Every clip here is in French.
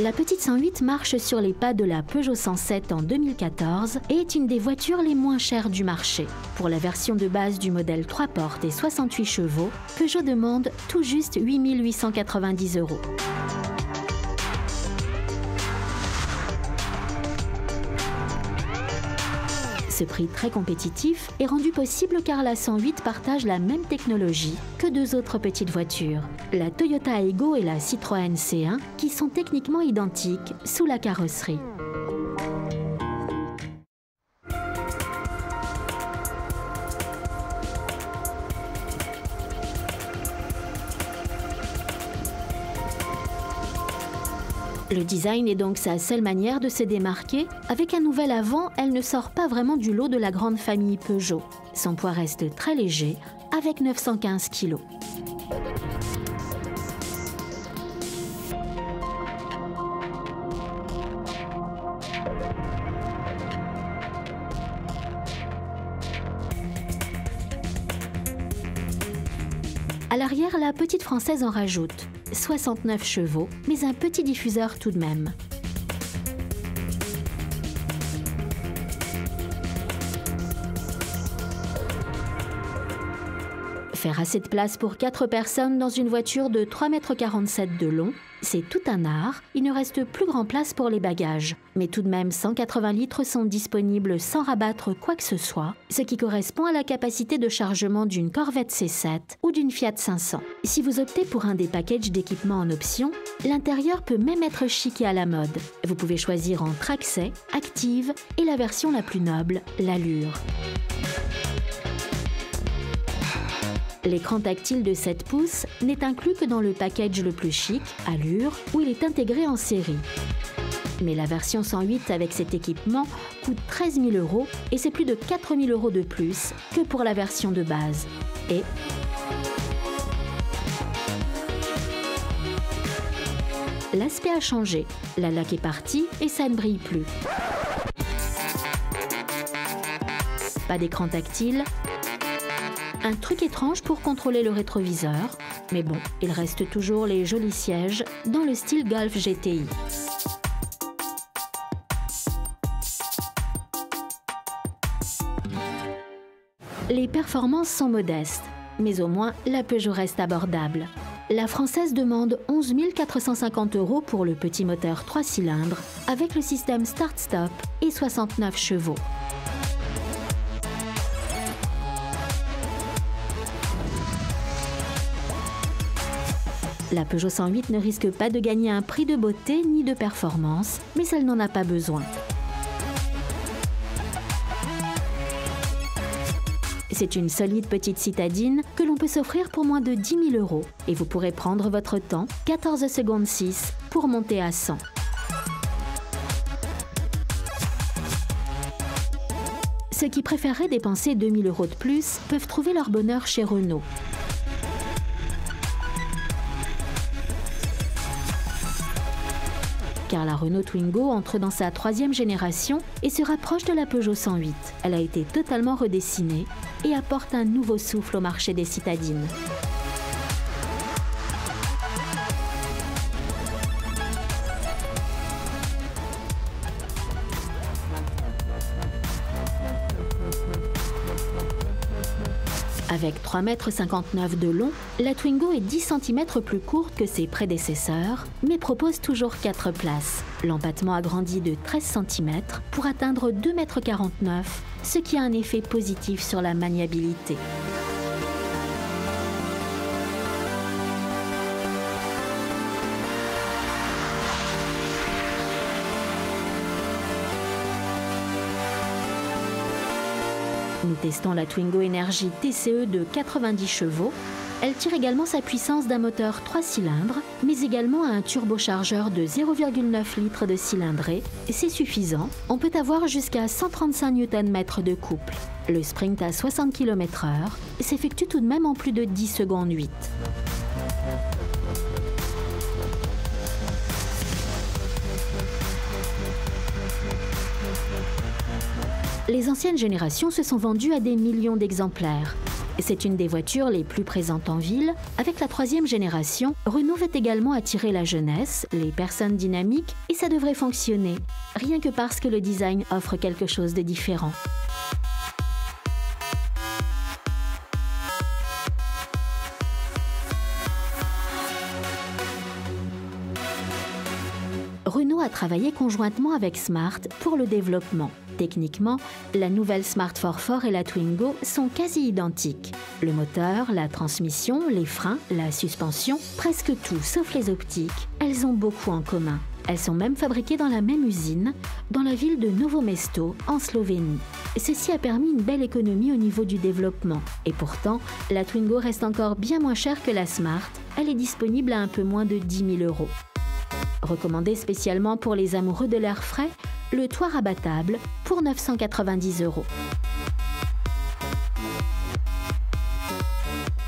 La petite 108 marche sur les pas de la Peugeot 107 en 2014 et est une des voitures les moins chères du marché. Pour la version de base du modèle 3 portes et 68 chevaux, Peugeot demande tout juste 8 890 €. Ce prix très compétitif est rendu possible car la 108 partage la même technologie que deux autres petites voitures, la Toyota Aygo et la Citroën C1, qui sont techniquement identiques sous la carrosserie. Le design est donc sa seule manière de se démarquer. Avec un nouvel avant, elle ne sort pas vraiment du lot de la grande famille Peugeot. Son poids reste très léger, avec 915 kg. À l'arrière, la petite française en rajoute 69 chevaux, mais un petit diffuseur tout de même. Faire assez de place pour 4 personnes dans une voiture de 3,47 m de long, c'est tout un art. Il ne reste plus grand place pour les bagages. Mais tout de même, 180 litres sont disponibles sans rabattre quoi que ce soit, ce qui correspond à la capacité de chargement d'une Corvette C7 ou d'une Fiat 500. Si vous optez pour un des packages d'équipements en option, l'intérieur peut même être chic et à la mode. Vous pouvez choisir entre accès, active et la version la plus noble, l'allure. L'écran tactile de 7 pouces n'est inclus que dans le package le plus chic, Allure, où il est intégré en série. Mais la version 108 avec cet équipement coûte 13 000 € et c'est plus de 4 000 € de plus que pour la version de base. Et l'aspect a changé, la laque est partie et ça ne brille plus. Pas d'écran tactile. Un truc étrange pour contrôler le rétroviseur, mais bon, il reste toujours les jolis sièges dans le style Golf GTI. Les performances sont modestes, mais au moins la Peugeot reste abordable. La française demande 11 450 € pour le petit moteur 3 cylindres avec le système Start-Stop et 69 chevaux. La Peugeot 108 ne risque pas de gagner un prix de beauté ni de performance, mais elle n'en a pas besoin. C'est une solide petite citadine que l'on peut s'offrir pour moins de 10 000 € et vous pourrez prendre votre temps, 14 secondes 6, pour monter à 100. Ceux qui préféreraient dépenser 2 000 € de plus peuvent trouver leur bonheur chez Renault. Car la Renault Twingo entre dans sa 3e génération et se rapproche de la Peugeot 108. Elle a été totalement redessinée et apporte un nouveau souffle au marché des citadines. Avec 3,59 m de long, la Twingo est 10 cm plus courte que ses prédécesseurs, mais propose toujours 4 places. L'empattement a grandi de 13 cm pour atteindre 2,49 m, ce qui a un effet positif sur la maniabilité. Nous testons la Twingo Energy TCE de 90 chevaux. Elle tire également sa puissance d'un moteur 3 cylindres, mais également à un turbochargeur de 0,9 litres de cylindrée. C'est suffisant, on peut avoir jusqu'à 135 Nm de couple. Le sprint à 60 km/h s'effectue tout de même en plus de 10 secondes 8. Les anciennes générations se sont vendues à des millions d'exemplaires. C'est une des voitures les plus présentes en ville. Avec la 3e génération, Renault veut également attirer la jeunesse, les personnes dynamiques, et ça devrait fonctionner, rien que parce que le design offre quelque chose de différent. Renault a travaillé conjointement avec Smart pour le développement. Techniquement, la nouvelle Smart 4 et la Twingo sont quasi identiques. Le moteur, la transmission, les freins, la suspension, presque tout sauf les optiques, elles ont beaucoup en commun. Elles sont même fabriquées dans la même usine, dans la ville de Novo Mesto, en Slovénie. Ceci a permis une belle économie au niveau du développement. Et pourtant, la Twingo reste encore bien moins chère que la Smart. Elle est disponible à un peu moins de 10 000 €. Recommandé spécialement pour les amoureux de l'air frais, le toit rabattable pour 990 €.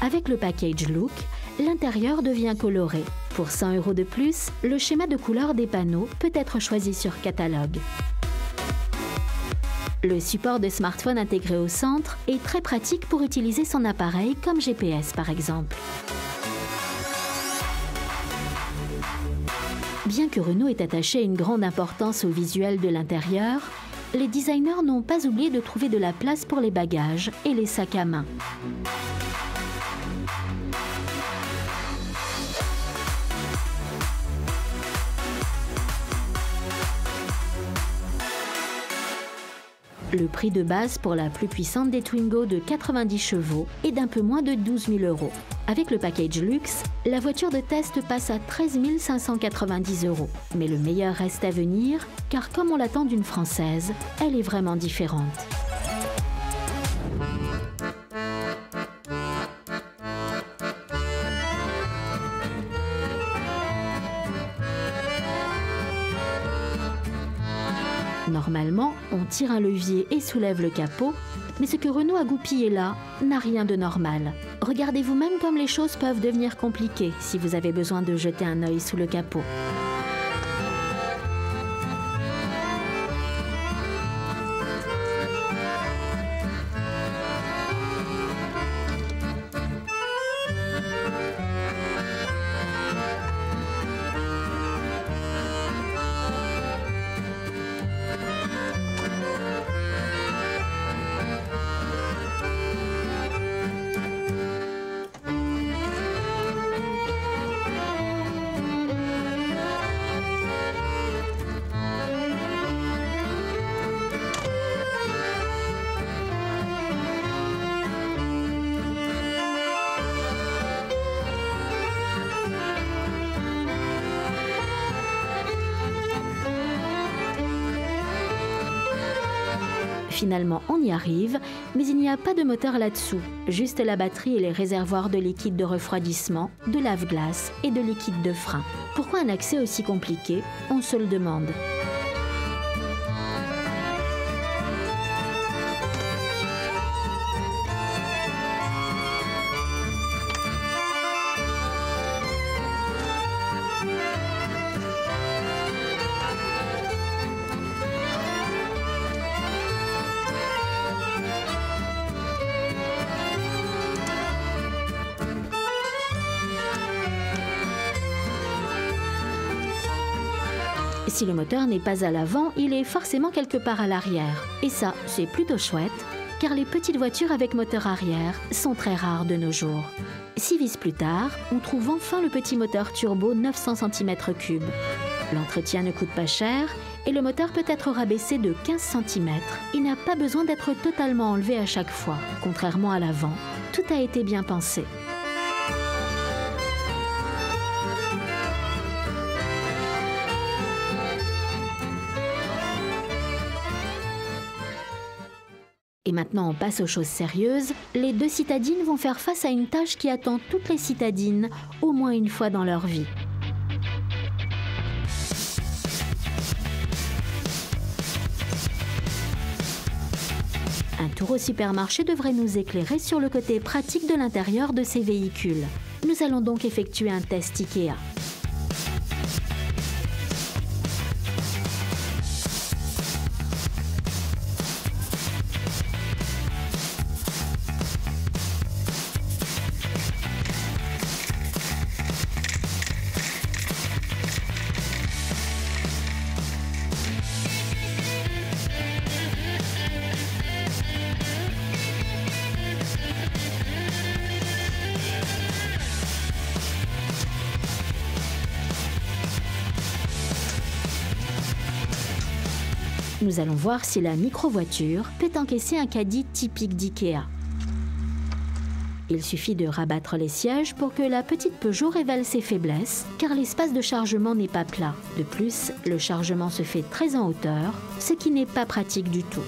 Avec le package look, l'intérieur devient coloré. Pour 100 € de plus, le schéma de couleur des panneaux peut être choisi sur catalogue. Le support de smartphone intégré au centre est très pratique pour utiliser son appareil comme GPS par exemple. Bien que Renault ait attaché une grande importance au visuel de l'intérieur, les designers n'ont pas oublié de trouver de la place pour les bagages et les sacs à main. Le prix de base pour la plus puissante des Twingo de 90 chevaux est d'un peu moins de 12 000 €. Avec le package luxe, la voiture de test passe à 13 590 €. Mais le meilleur reste à venir, car comme on l'attend d'une française, elle est vraiment différente. Normalement, on tire un levier et soulève le capot, mais ce que Renault a goupillé là n'a rien de normal. Regardez vous-même comme les choses peuvent devenir compliquées si vous avez besoin de jeter un œil sous le capot. Finalement, on y arrive, mais il n'y a pas de moteur là-dessous, juste la batterie et les réservoirs de liquide de refroidissement, de lave-glace et de liquide de frein. Pourquoi un accès aussi compliqué? On se le demande. Si le moteur n'est pas à l'avant, il est forcément quelque part à l'arrière. Et ça, c'est plutôt chouette, car les petites voitures avec moteur arrière sont très rares de nos jours. 6 vis plus tard, on trouve enfin le petit moteur turbo 900 cm3. L'entretien ne coûte pas cher et le moteur peut être rabaissé de 15 cm. Il n'a pas besoin d'être totalement enlevé à chaque fois. Contrairement à l'avant, tout a été bien pensé. Et maintenant, on passe aux choses sérieuses. Les deux citadines vont faire face à une tâche qui attend toutes les citadines au moins une fois dans leur vie. Un tour au supermarché devrait nous éclairer sur le côté pratique de l'intérieur de ces véhicules. Nous allons donc effectuer un test IKEA. Nous allons voir si la micro-voiture peut encaisser un caddie typique d'IKEA. Il suffit de rabattre les sièges pour que la petite Peugeot révèle ses faiblesses, car l'espace de chargement n'est pas plat. De plus, le chargement se fait très en hauteur, ce qui n'est pas pratique du tout.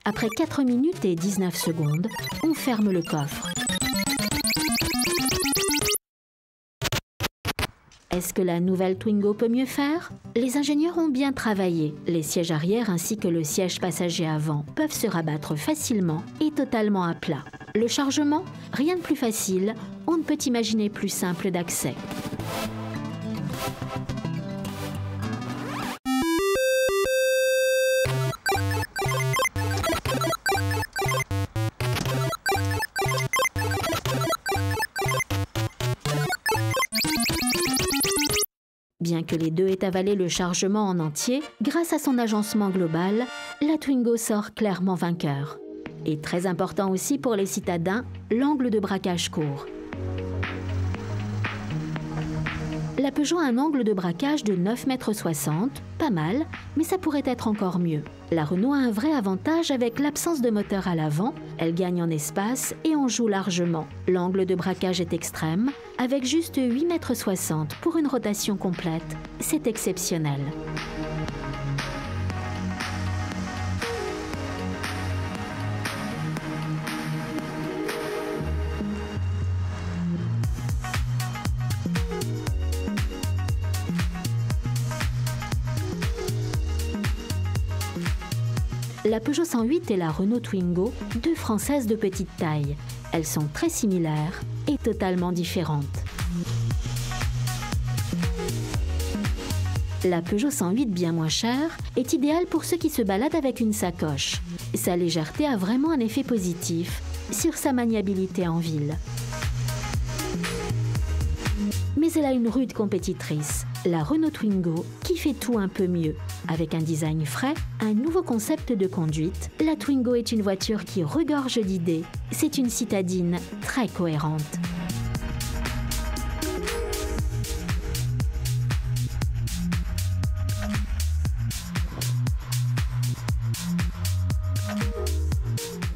Après 4 minutes et 19 secondes, on ferme le coffre. Est-ce que la nouvelle Twingo peut mieux faire? Les ingénieurs ont bien travaillé. Les sièges arrière ainsi que le siège passager avant peuvent se rabattre facilement et totalement à plat. Le chargement? Rien de plus facile, on ne peut imaginer plus simple d'accès. Bien que les deux aient avalé le chargement en entier, grâce à son agencement global, la Twingo sort clairement vainqueur. Et très important aussi pour les citadins, l'angle de braquage court. La Peugeot a un angle de braquage de 9,60 m, pas mal, mais ça pourrait être encore mieux. La Renault a un vrai avantage avec l'absence de moteur à l'avant, elle gagne en espace et en joue largement. L'angle de braquage est extrême, avec juste 8,60 m pour une rotation complète. C'est exceptionnel. La Peugeot 108 et la Renault Twingo, deux Françaises de petite taille. Elles sont très similaires et totalement différentes. La Peugeot 108, bien moins chère, est idéale pour ceux qui se baladent avec une sacoche. Sa légèreté a vraiment un effet positif sur sa maniabilité en ville. Mais elle a une rude compétitrice, la Renault Twingo, qui fait tout un peu mieux. Avec un design frais, un nouveau concept de conduite, la Twingo est une voiture qui regorge d'idées. C'est une citadine très cohérente.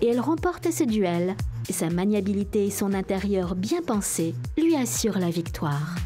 Et elle remporte ce duel. Sa maniabilité et son intérieur bien pensé lui assurent la victoire.